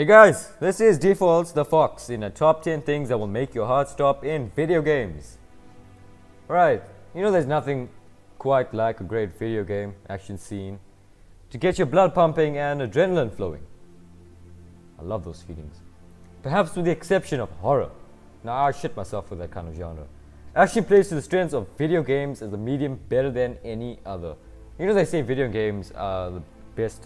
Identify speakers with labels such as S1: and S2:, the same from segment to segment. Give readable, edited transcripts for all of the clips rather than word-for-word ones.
S1: Hey guys, this is Defaults the Fox in a top 10 things that will make your heart stop in video games. Right, you know there's nothing quite like a great video game action scene to get your blood pumping and adrenaline flowing. I love those feelings. Perhaps with the exception of horror. Now I shit myself with that kind of genre. Action plays to the strengths of video games as a medium better than any other. You know they say video games are the best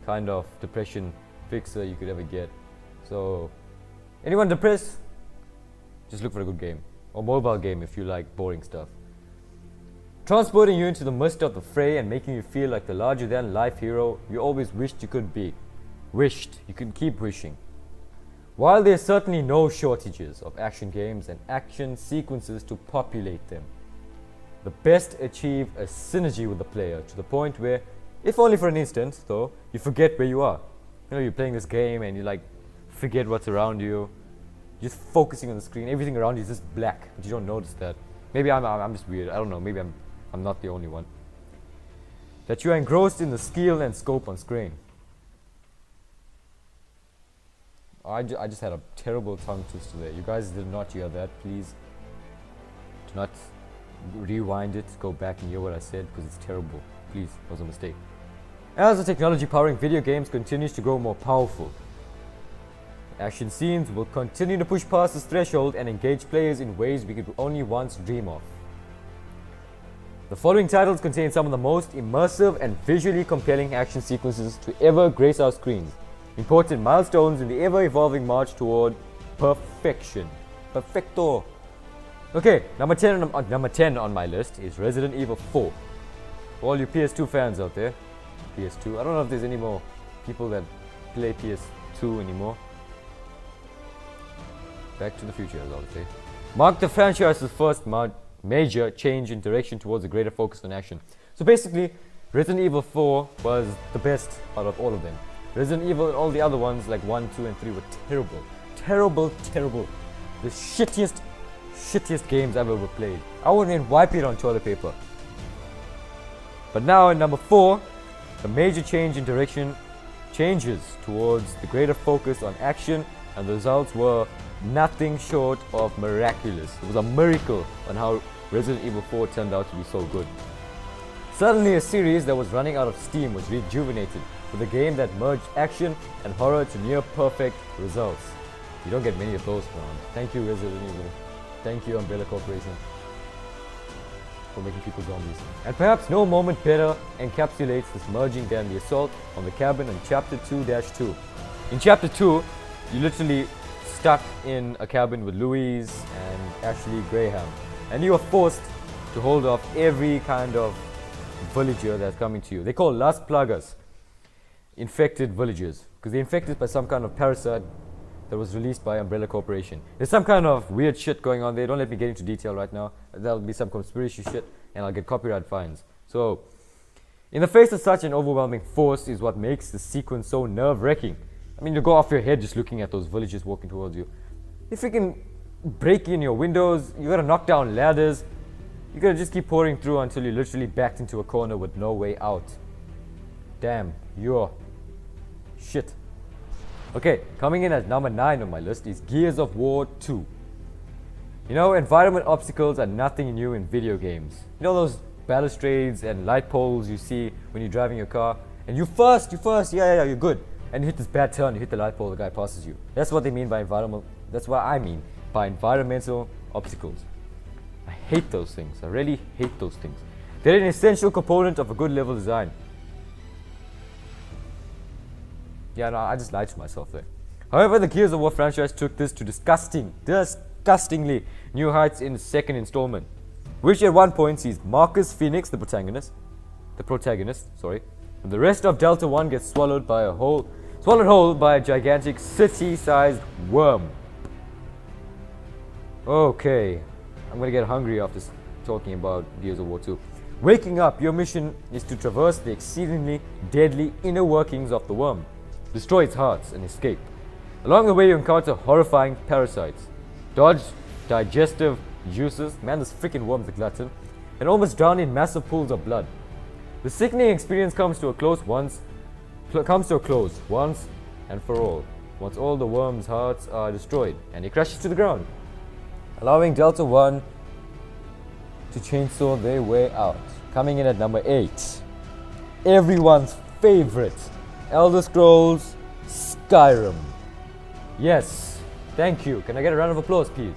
S1: kind of depression fixer you could ever get. So, anyone depressed? Just look for a good game. Or mobile game if you like boring stuff. Transporting you into the midst of the fray and making you feel like the larger than life hero you always wished you could be. Wished. You can keep wishing. While there's certainly no shortages of action games and action sequences to populate them, the best achieve a synergy with the player to the point where, if only for an instant though, you forget where you are. You know, you're playing this game and you like forget what's around you. You're just focusing on the screen. Everything around you is just black, but you don't notice that. Maybe I'm just weird. I don't know. Maybe I'm not the only one. That you are engrossed in the skill and scope on screen. I just had a terrible tongue twister there. You guys did not hear that. Please do not rewind it. Go back and hear what I said because it's terrible. Please, it was a mistake. As the technology powering video games continues to grow more powerful, action scenes will continue to push past this threshold and engage players in ways we could only once dream of. The following titles contain some of the most immersive and visually compelling action sequences to ever grace our screens, important milestones in the ever-evolving march toward perfection. Perfecto! Okay, number 10 on my list is Resident Evil 4. For all you PS2 fans out there, PS2. I don't know if there's any more people that play PS2 anymore. Back to the Future, as I would say. Marked the franchise's first major change in direction towards a greater focus on action. So basically, Resident Evil 4 was the best out of all of them. Resident Evil and all the other ones like 1, 2 and 3 were terrible. Terrible. The shittiest games I've ever played. I wouldn't even wipe it on toilet paper. But now in number 4, the major change in direction changes towards the greater focus on action, and the results were nothing short of miraculous. It was a miracle on how Resident Evil 4 turned out to be so good. Suddenly a series that was running out of steam was rejuvenated with a game that merged action and horror to near perfect results. You don't get many of those around. Thank you Resident Evil. Thank you Umbrella Corporation for making people zombies. And perhaps no moment better encapsulates this merging than the assault on the cabin in Chapter 2-2. In Chapter 2, you literally stuck in a cabin with Louise and Ashley Graham, and you are forced to hold off every kind of villager that's coming to you. They call Las Plagas infected villagers because they're infected by some kind of parasite that was released by Umbrella Corporation. There's some kind of weird shit going on there. Don't let me get into detail right now. That'll be some conspiracy shit and I'll get copyright fines. So, in the face of such an overwhelming force is what makes the sequence so nerve-wracking. I mean, you go off your head just looking at those villagers walking towards you. You freaking break in your windows, you gotta knock down ladders, you gotta just keep pouring through until you're literally backed into a corner with no way out. Damn, you're shit. Okay, coming in at number 9 on my list is Gears of War 2. You know, environment obstacles are nothing new in video games. You know those balustrades and light poles you see when you're driving your car? And you first, yeah, you're good. And you hit this bad turn, you hit the light pole, the guy passes you. That's what they mean by that's what I mean by environmental obstacles. I hate those things, I really hate those things. They're an essential component of a good level design. Yeah, no, I just lied to myself there. However, the Gears of War franchise took this to disgustingly new heights in the second installment, which at one point sees Marcus Phoenix, the protagonist, and the rest of Delta 1 gets swallowed whole by a gigantic city-sized worm. Okay, I'm gonna get hungry after talking about Gears of War 2. Waking up, your mission is to traverse the exceedingly deadly inner workings of the worm, destroy its hearts, and escape. Along the way, you encounter horrifying parasites, dodge digestive juices, man, this freaking worm's a glutton, and almost drown in massive pools of blood. The sickening experience comes to a close once and for all once all the worm's hearts are destroyed, and he crashes to the ground, allowing Delta 1 to chainsaw their way out. Coming in at number 8, everyone's favorite, Elder Scrolls Skyrim. Yes, thank you. Can I get a round of applause, please?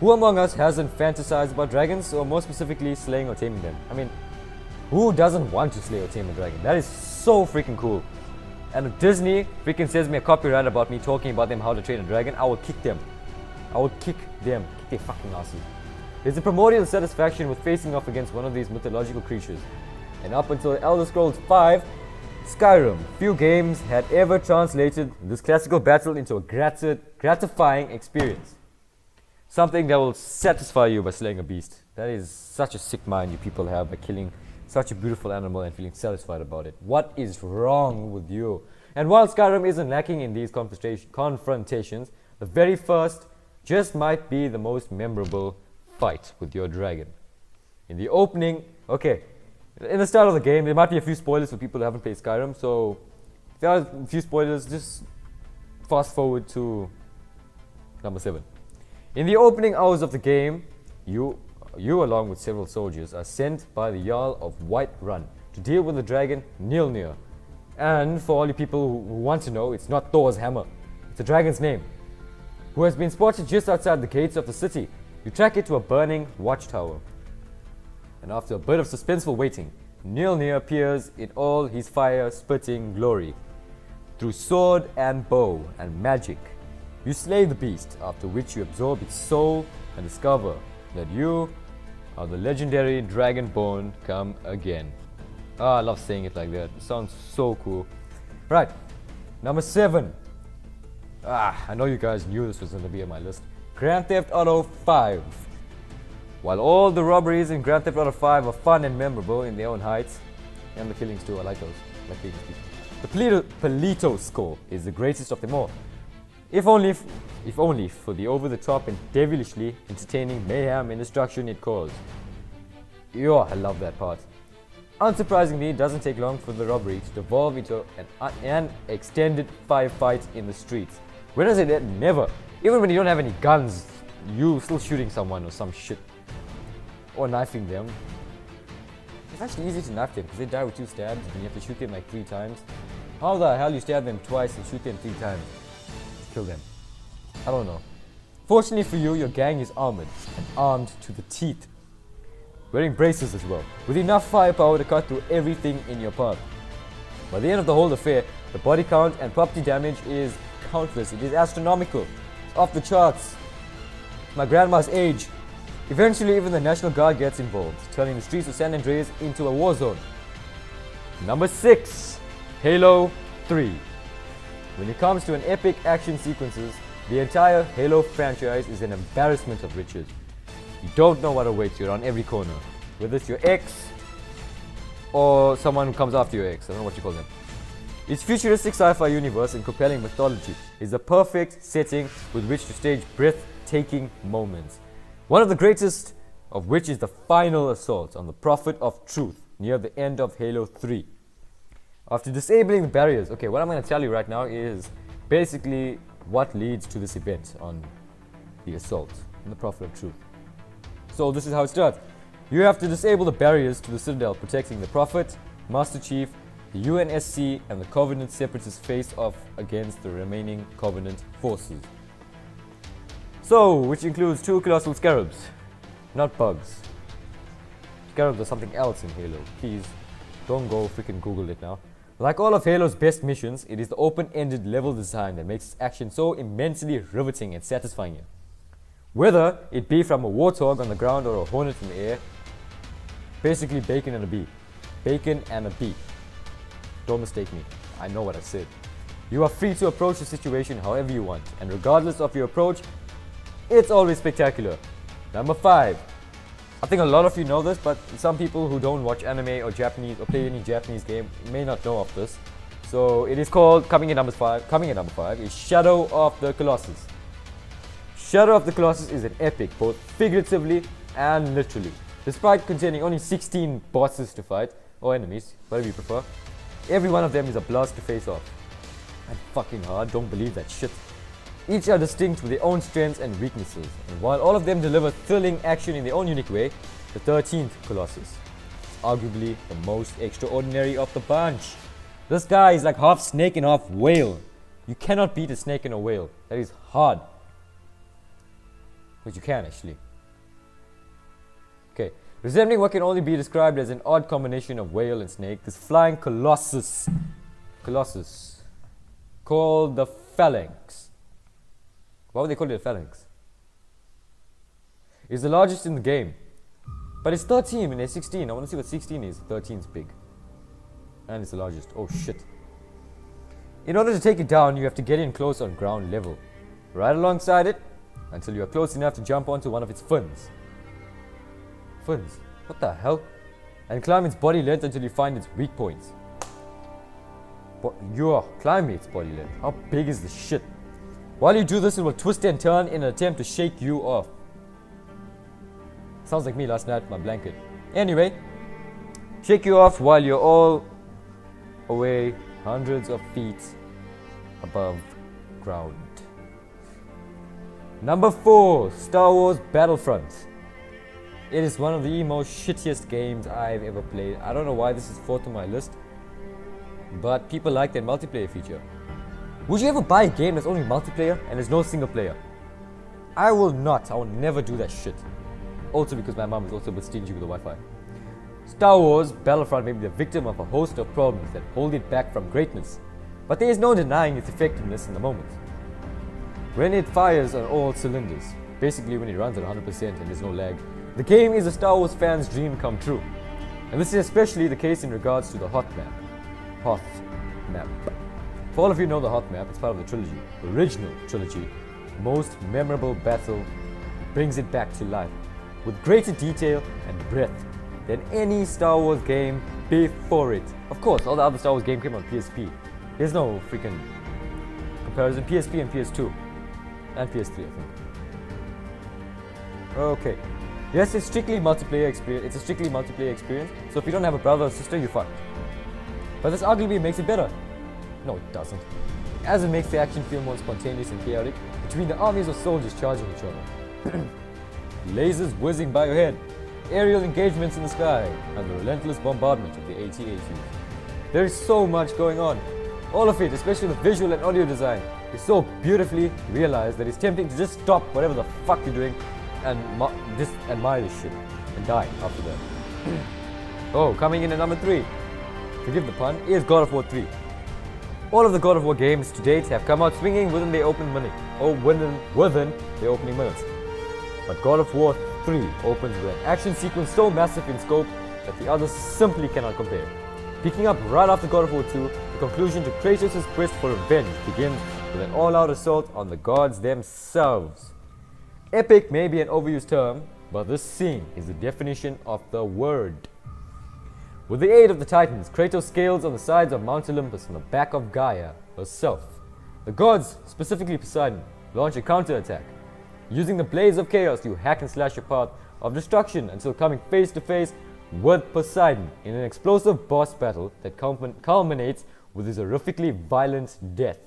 S1: Who among us hasn't fantasized about dragons, or more specifically, slaying or taming them? I mean, who doesn't want to slay or tame a dragon? That is so freaking cool. And if Disney freaking sends me a copyright about me talking about them how to train a dragon, I will kick them. I will kick them. Kick their fucking asses. There's a primordial satisfaction with facing off against one of these mythological creatures. And up until Elder Scrolls V, Skyrim, few games had ever translated this classical battle into a gratifying experience. Something that will satisfy you by slaying a beast. That is such a sick mind you people have by killing such a beautiful animal and feeling satisfied about it. What is wrong with you? And while Skyrim isn't lacking in these confrontations, the very first just might be the most memorable fight with your dragon. In the opening, in the start of the game, there might be a few spoilers for people who haven't played Skyrim, so if there are a few spoilers, just fast forward to number 7. In the opening hours of the game, you along with several soldiers are sent by the Jarl of Whiterun to deal with the dragon Nilnir. And for all you people who want to know, it's not Thor's hammer, it's a dragon's name, who has been spotted just outside the gates of the city. You track it to a burning watchtower. And after a bit of suspenseful waiting, Nilnir appears in all his fire-spitting glory. Through sword and bow and magic, you slay the beast, after which you absorb its soul and discover that you are the legendary Dragonborn come again. I love saying it like that. It sounds so cool. Right, number 7. I know you guys knew this was going to be on my list. Grand Theft Auto 5. While all the robberies in Grand Theft Auto 5 are fun and memorable in their own heights, and the killings too, I like those. I like the Polito score is the greatest of them all. If only for the over-the-top and devilishly entertaining mayhem and destruction it caused. I love that part. Unsurprisingly, it doesn't take long for the robbery to devolve into an extended firefight in the streets. When does it end? Never. Even when you don't have any guns, you still shooting someone or some shit. Or knifing them. It's actually easy to knife them because they die with 2 stabs and you have to shoot them like 3 times. How the hell you stab them twice and shoot them 3 times? Kill them. I don't know. Fortunately for you, your gang is armored and armed to the teeth, wearing braces as well, with enough firepower to cut through everything in your path. By the end of the whole affair, the body count and property damage is countless. It is astronomical. It's off the charts. My grandma's age. Eventually, even the National Guard gets involved, turning the streets of San Andreas into a war zone. Number 6, Halo 3. When it comes to an epic action sequences, the entire Halo franchise is an embarrassment of riches. You don't know what awaits you around every corner, whether it's your ex or someone who comes after your ex. I don't know what you call them. Its futuristic sci-fi universe and compelling mythology is the perfect setting with which to stage breathtaking moments. One of the greatest of which is the final assault on the Prophet of Truth near the end of Halo 3. After disabling the barriers, what I'm going to tell you right now is basically what leads to this event on the assault on the Prophet of Truth. So this is how it starts. You have to disable the barriers to the Citadel, protecting the Prophet, Master Chief, the UNSC, and the Covenant separatists face off against the remaining Covenant forces. So, which includes 2 colossal scarabs, not bugs. Scarabs are something else in Halo. Please, don't go freaking Google it now. Like all of Halo's best missions, it is the open-ended level design that makes its action so immensely riveting and satisfying you. Whether it be from a warthog on the ground or a hornet in the air, basically bacon and a bee. Bacon and a bee. Don't mistake me, I know what I said. You are free to approach the situation however you want, and regardless of your approach, it's always spectacular. Number 5. I think a lot of you know this, but some people who don't watch anime or Japanese or play any Japanese game may not know of this. So it is called, coming in number 5 is Shadow of the Colossus. Shadow of the Colossus is an epic, both figuratively and literally. Despite containing only 16 bosses to fight, or enemies, whatever you prefer, every one of them is a blast to face off. and fucking hard, don't believe that shit. Each are distinct with their own strengths and weaknesses, and while all of them deliver thrilling action in their own unique way, the 13th Colossus is arguably the most extraordinary of the bunch. This guy is like half snake and half whale. You cannot beat a snake and a whale. That is hard. But you can actually. Okay. Resembling what can only be described as an odd combination of whale and snake, this flying colossus, called the Phalanx. Why would they call it a phalanx? It's the largest in the game. But it's 13 and it's 16. I want to see what 16 is. 13 is big. And it's the largest. Oh shit. In order to take it down, you have to get in close on ground level. Right alongside it, until you are close enough to jump onto one of its fins. Fins? What the hell? And climb its body length until you find its weak points. But you're climbing its body length. How big is this shit? While you do this, it will twist and turn in an attempt to shake you off. Sounds like me last night with my blanket. Anyway, shake you off while you're all away hundreds of feet above ground. Number 4, Star Wars Battlefront. It is one of the most shittiest games I've ever played. I don't know why this is 4th on my list, but people like that multiplayer feature. Would you ever buy a game that's only multiplayer and there's no single player? I will not. I will never do that shit. Also because my mom is also a bit stingy with the Wi-Fi. Star Wars Battlefront may be the victim of a host of problems that hold it back from greatness, but there is no denying its effectiveness in the moment. When it fires on all cylinders, basically when it runs at 100% and there's no lag, the game is a Star Wars fan's dream come true. And this is especially the case in regards to the Hoth map. Hoth map. For all of you know the Hoth map, it's part of the trilogy, the original trilogy. Most memorable battle brings it back to life with greater detail and breadth than any Star Wars game before it. Of course, all the other Star Wars games came on PSP. There's no freaking comparison. PSP and PS2 and PS3, I think. Okay. Yes, it's strictly multiplayer experience. It's a strictly multiplayer experience. So if you don't have a brother or sister, you're fucked. But this arguably makes it better. No, it doesn't. As it makes the action feel more spontaneous and chaotic between the armies of soldiers charging each other. Lasers whizzing by your head, aerial engagements in the sky, and the relentless bombardment of the AT-ATs. There is so much going on. All of it, especially the visual and audio design, is so beautifully realized that it's tempting to just stop whatever the fuck you're doing and just admire this shit and die after that. Oh, coming in at number 3, forgive the pun, is God of War 3. All of the God of War games to date have come out swinging within their opening minute, or within their opening minutes. But God of War 3 opens with an action sequence so massive in scope that the others simply cannot compare. Picking up right after God of War 2, the conclusion to Kratos' quest for revenge begins with an all-out assault on the gods themselves. Epic may be an overused term, but this scene is the definition of the word. With the aid of the Titans, Kratos scales on the sides of Mount Olympus on the back of Gaia herself. The gods, specifically Poseidon, launch a counterattack. Using the blaze of chaos, you hack and slash your path of destruction until coming face to face with Poseidon in an explosive boss battle that culminates with his horrifically violent death.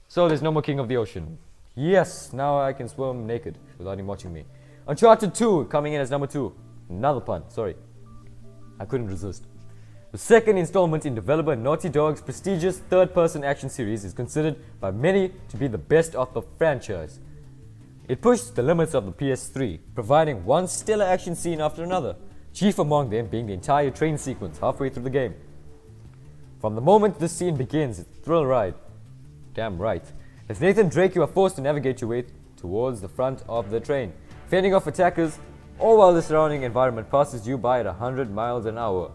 S1: So there's no more King of the Ocean. Yes, now I can swim naked without him watching me. Uncharted 2 coming in as number 2. Another pun, sorry. I couldn't resist. The second installment in developer Naughty Dog's prestigious third-person action series is considered by many to be the best of the franchise. It pushed the limits of the PS3, providing one stellar action scene after another, chief among them being the entire train sequence halfway through the game. From the moment this scene begins, it's a thrill ride. Damn right. As Nathan Drake, you are forced to navigate your way towards the front of the train, fending off attackers, all while the surrounding environment passes you by at 100 miles an hour.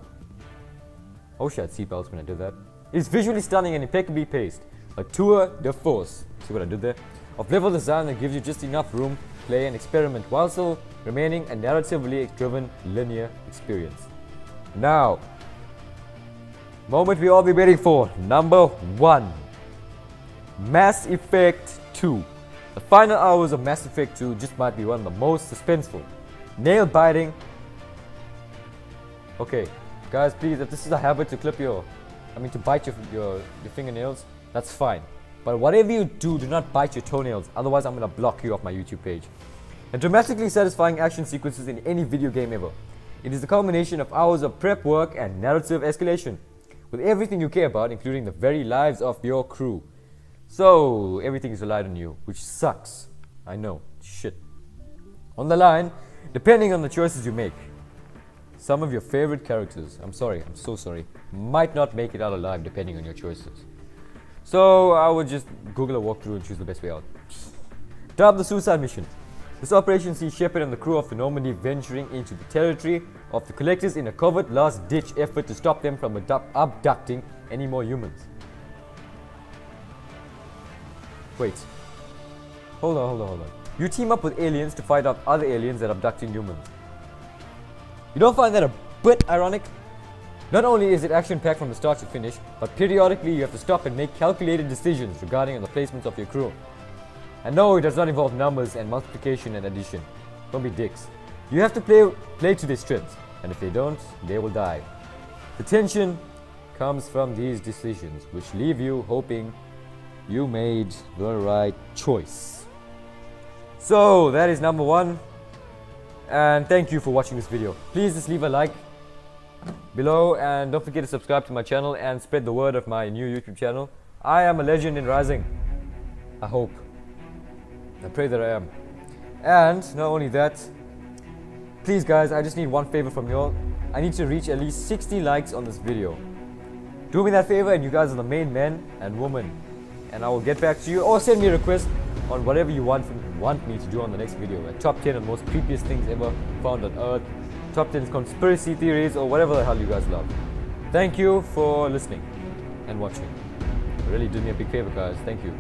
S1: I wish I had seatbelts when I did that. It's visually stunning and impeccably paced, a tour de force, see what I did there? Of level design that gives you just enough room to play and experiment while still remaining a narratively driven linear experience. Now, moment we all be waiting for, number 1. Mass Effect 2. The final hours of Mass Effect 2 just might be one of the most suspenseful, nail-biting. Okay, guys, please, if this is a habit to bite your fingernails, That's fine. But whatever you do, do not bite your toenails, otherwise I'm gonna block you off my YouTube page. And dramatically satisfying action sequences in any video game ever. It is the culmination of hours of prep work and narrative escalation, with everything you care about, including the very lives of your crew. So, everything is relied on you, which sucks. I know, shit. On the line, depending on the choices you make, some of your favorite characters, I'm so sorry, might not make it out alive depending on your choices. So, I would just Google a walkthrough and choose the best way out. Dub the Suicide Mission. This operation sees Shepard and the crew of the Normandy venturing into the territory of the Collectors in a covert last-ditch effort to stop them from abducting any more humans. Wait. Hold on. You team up with aliens to fight off other aliens that are abducting humans. You don't find that a bit ironic? Not only is it action-packed from the start to finish, but periodically you have to stop and make calculated decisions regarding the placements of your crew. And no, it does not involve numbers and multiplication and addition. Don't be dicks. You have to play to their strengths, and if they don't, they will die. The tension comes from these decisions, which leave you hoping you made the right choice. So, that is number 1. And thank you for watching this video. Please just leave a like below, and don't forget to subscribe to my channel and spread the word of my new YouTube channel. I am a legend in Rising. I hope. I pray that I am. And not only that, please guys, I just need one favor from you all. I need to reach at least 60 likes on this video. Do me that favor, and you guys are the main men and women, and I will get back to you, or send me a request on whatever you want me to do on the next video. Like top 10 of the most creepiest things ever found on Earth, top 10 conspiracy theories, or whatever the hell you guys love. Thank you for listening and watching. You really did me a big favor, guys. Thank you.